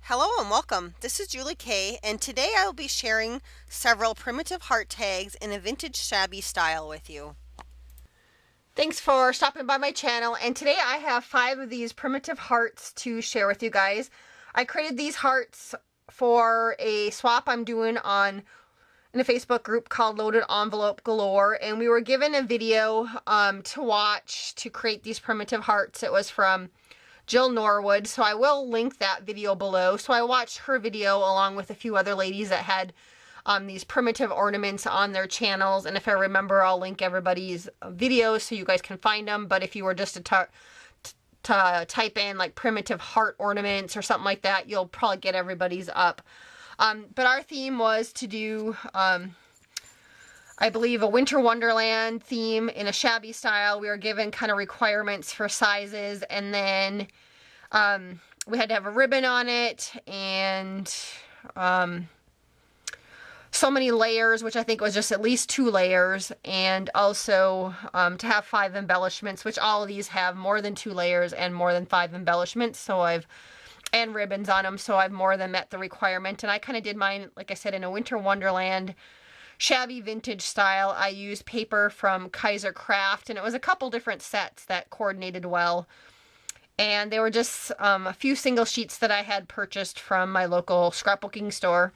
Hello and welcome. This is Julie Kay, and today I will be sharing several primitive heart tags in a vintage shabby style with you. Thanks for stopping by my channel, and today I have 5 of these primitive hearts to share with you guys. I created these hearts for a swap I'm doing in a Facebook group called Loaded Envelope Galore, and we were given a video to watch to create these primitive hearts. It was from Jill Norwood, so I will link that video below. So I watched her video along with a few other ladies that had these primitive ornaments on their channels, and if I remember, I'll link everybody's videos so you guys can find them. But if you were just to type in like primitive heart ornaments or something like that, you'll probably get everybody's up. But our theme was to do, I believe, a Winter Wonderland theme in a shabby style. We were given kind of requirements for sizes, and then we had to have a ribbon on it, and so many layers, which I think was just at least 2 layers, and also to have 5 embellishments, which all of these have more than 2 layers and more than 5 embellishments, and ribbons on them, so I've more than met the requirement. And I kind of did mine, like I said, in a Winter Wonderland shabby vintage style. I used paper from Kaiser Craft, and it was a couple different sets that coordinated well. And they were just a few single sheets that I had purchased from my local scrapbooking store.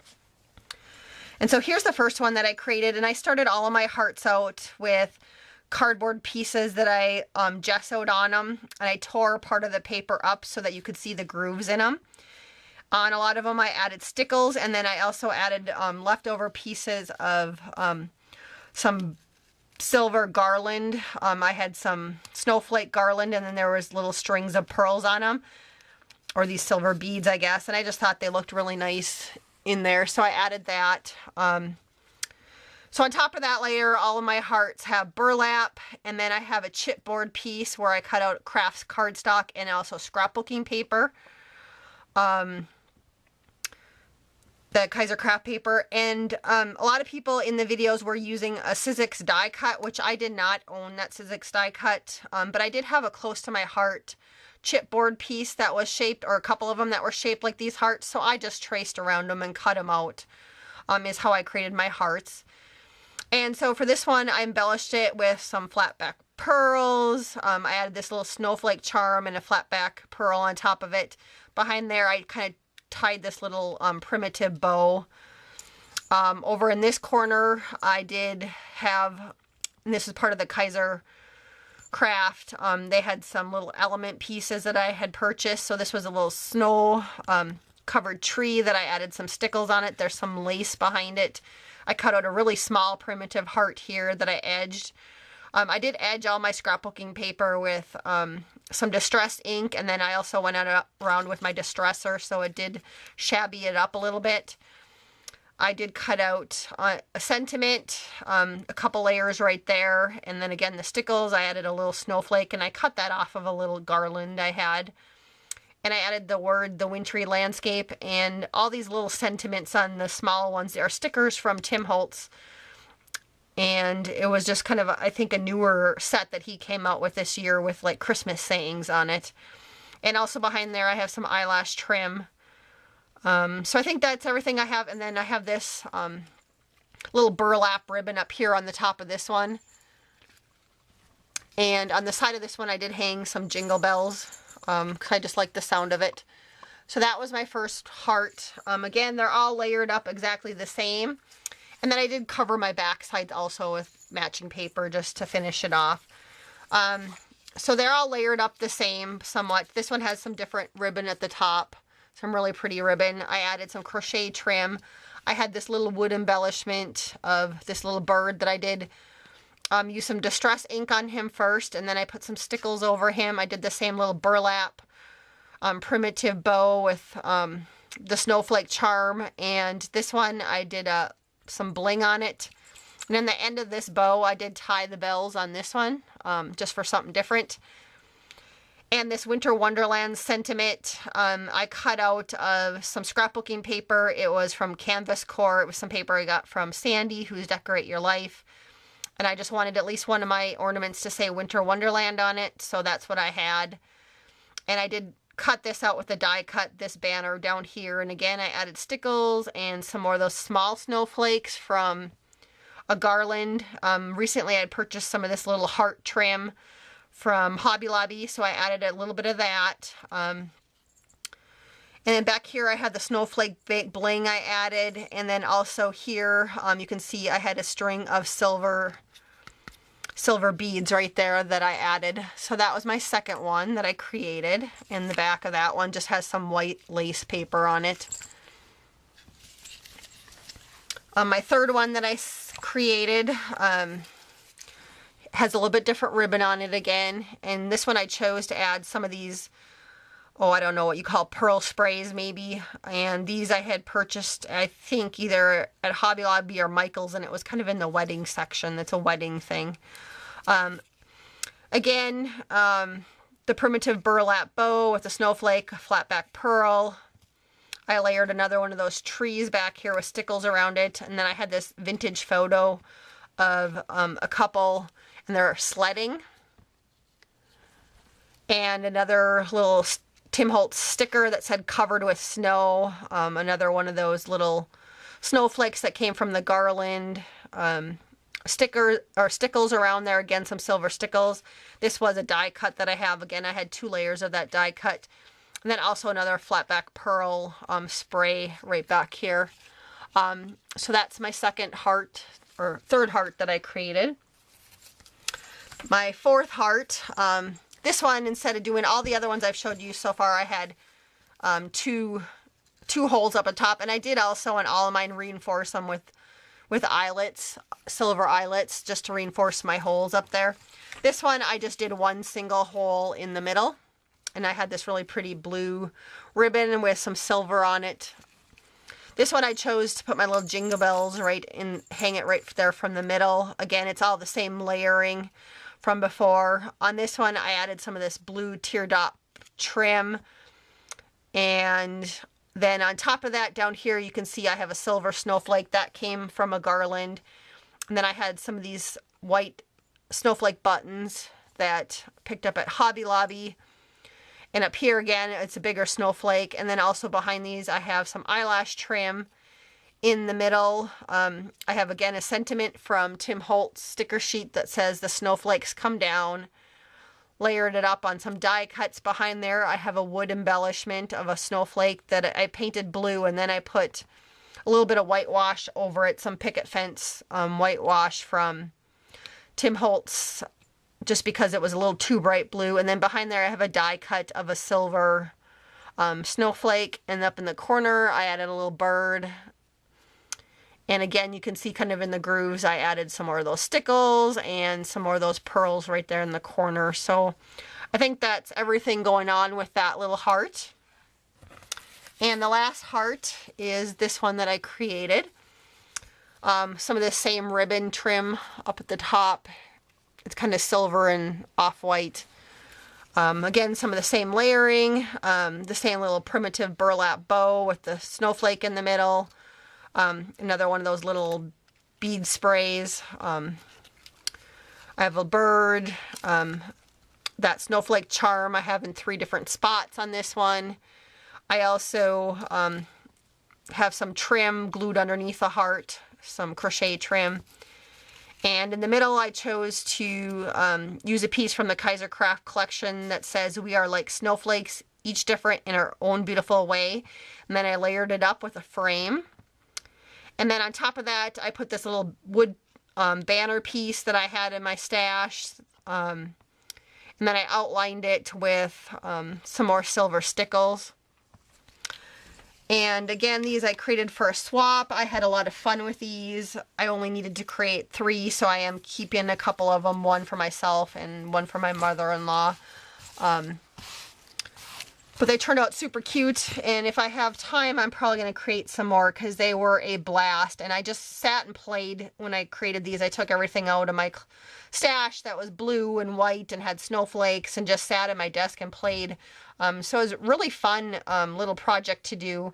And so here's the first one that I created, and I started all of my hearts out with cardboard pieces that I gessoed on them, and I tore part of the paper up so that you could see the grooves in them. On a lot of them I added stickles, and then I also added leftover pieces of some silver garland. I had some snowflake garland, and then there was little strings of pearls on them, or these silver beads, I guess, and I just thought they looked really nice in there, so I added that. So on top of that layer, all of my hearts have burlap, and then I have a chipboard piece where I cut out crafts cardstock and also scrapbooking paper. The Kaiser Craft paper, and a lot of people in the videos were using a Sizzix die cut, which I did not own that Sizzix die cut, but I did have a close to my heart chipboard piece that was shaped, or a couple of them that were shaped like these hearts, so I just traced around them and cut them out, is how I created my hearts. And so for this one, I embellished it with some flatback pearls. I added this little snowflake charm and a flatback pearl on top of it. Behind there, I kind of tied this little primitive bow. Over in this corner, I did have, and this is part of the Kaiser Craft, they had some little element pieces that I had purchased. So this was a little snow covered tree that I added some stickles on it. There's some lace behind it. I cut out a really small primitive heart here that I edged. I did edge all my scrapbooking paper with some distress ink, and then I also went around with my distresser, so it did shabby it up a little bit. I did cut out a sentiment, a couple layers right there, and then again the stickles. I added a little snowflake, and I cut that off of a little garland I had. And I added the word, the wintry landscape, and all these little sentiments on the small ones. They are stickers from Tim Holtz. And it was just kind of, I think, a newer set that he came out with this year with like Christmas sayings on it. And also behind there I have some eyelash trim. So I think that's everything I have. And then I have this little burlap ribbon up here on the top of this one. And on the side of this one I did hang some jingle bells. I just like the sound of it. So that was my first heart. Again, they're all layered up exactly the same. And then I did cover my back sides also with matching paper just to finish it off. So they're all layered up the same somewhat. This one has some different ribbon at the top. Some really pretty ribbon. I added some crochet trim. I had this little wood embellishment of this little bird that I did use some distress ink on him first, and then I put some stickles over him. I did the same little burlap primitive bow with the snowflake charm, and this one I did some bling on it. And then the end of this bow, I did tie the bells on this one, just for something different. And this Winter Wonderland sentiment, I cut out of some scrapbooking paper. It was from Canvas Core. It was some paper I got from Sandy, who's Decorate Your Life. And I just wanted at least one of my ornaments to say Winter Wonderland on it, so that's what I had. And I did cut this out with a die cut, this banner down here. And again, I added stickles and some more of those small snowflakes from a garland. Recently I had purchased some of this little heart trim from Hobby Lobby, so I added a little bit of that. And then back here I had the snowflake bling I added, and then also here you can see I had a string of silver beads right there that I added. So that was my second one that I created, and the back of that one just has some white lace paper on it. My third one that I created has a little bit different ribbon on it again, and this one I chose to add some of these, I don't know what you call pearl sprays maybe, and these I had purchased I think either at Hobby Lobby or Michael's, and it was kind of in the wedding section. It's a wedding thing. Again, the primitive burlap bow with the snowflake, flat back pearl. I layered another one of those trees back here with stickles around it, and then I had this vintage photo of a couple, and they're sledding, and another little Tim Holtz sticker that said covered with snow, another one of those little snowflakes that came from the garland, stickles around there, again some silver stickles. This was a die cut that I have. Again, I had 2 layers of that die cut, and then also another flat back pearl spray right back here. So that's my second heart, or third heart that I created. My fourth heart, this one, instead of doing all the other ones I've showed you so far, I had two holes up at top, and I did also on all of mine reinforce them with eyelets, silver eyelets, just to reinforce my holes up there. This one I just did one single hole in the middle, and I had this really pretty blue ribbon with some silver on it. This one I chose to put my little jingle bells right in, hang it right there from the middle. Again, it's all the same layering from before. On this one I added some of this blue teardrop trim, and then on top of that down here you can see I have a silver snowflake that came from a garland, and then I had some of these white snowflake buttons that I picked up at Hobby Lobby. And up here again, it's a bigger snowflake. And then also behind these, I have some eyelash trim. In the middle, I have again a sentiment from Tim Holtz sticker sheet that says the snowflakes come down. Layered it up on some die cuts behind there. I have a wood embellishment of a snowflake that I painted blue, and then I put a little bit of whitewash over it, some picket fence whitewash from Tim Holtz, just because it was a little too bright blue. And then behind there I have a die cut of a silver snowflake, and up in the corner I added a little bird. And again, you can see kind of in the grooves I added some more of those stickles and some more of those pearls right there in the corner. So I think that's everything going on with that little heart. And the last heart is this one that I created. Some of the same ribbon trim up at the top. It's kind of silver and off-white. Again, some of the same layering, the same little primitive burlap bow with the snowflake in the middle. Another one of those little bead sprays. I have a bird. That snowflake charm I have in 3 different spots on this one. I also have some trim glued underneath the heart, some crochet trim. And in the middle, I chose to use a piece from the Kaiser Craft collection that says, "We are like snowflakes, each different in our own beautiful way." And then I layered it up with a frame. And then on top of that, I put this little wood banner piece that I had in my stash. And then I outlined it with some more silver stickles. And again, these I created for a swap. I had a lot of fun with these. I only needed to create 3, so I am keeping a couple of them, one for myself and one for my mother-in-law. But they turned out super cute, and if I have time, I'm probably going to create some more because they were a blast. And I just sat and played when I created these. I took everything out of my stash that was blue and white and had snowflakes and just sat at my desk and played. So it was a really fun little project to do.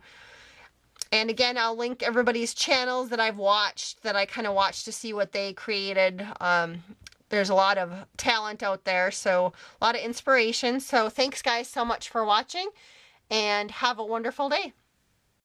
And again, I'll link everybody's channels that I've watched, that I kind of watched to see what they created. there's a lot of talent out there, so a lot of inspiration. So thanks guys so much for watching, and have a wonderful day.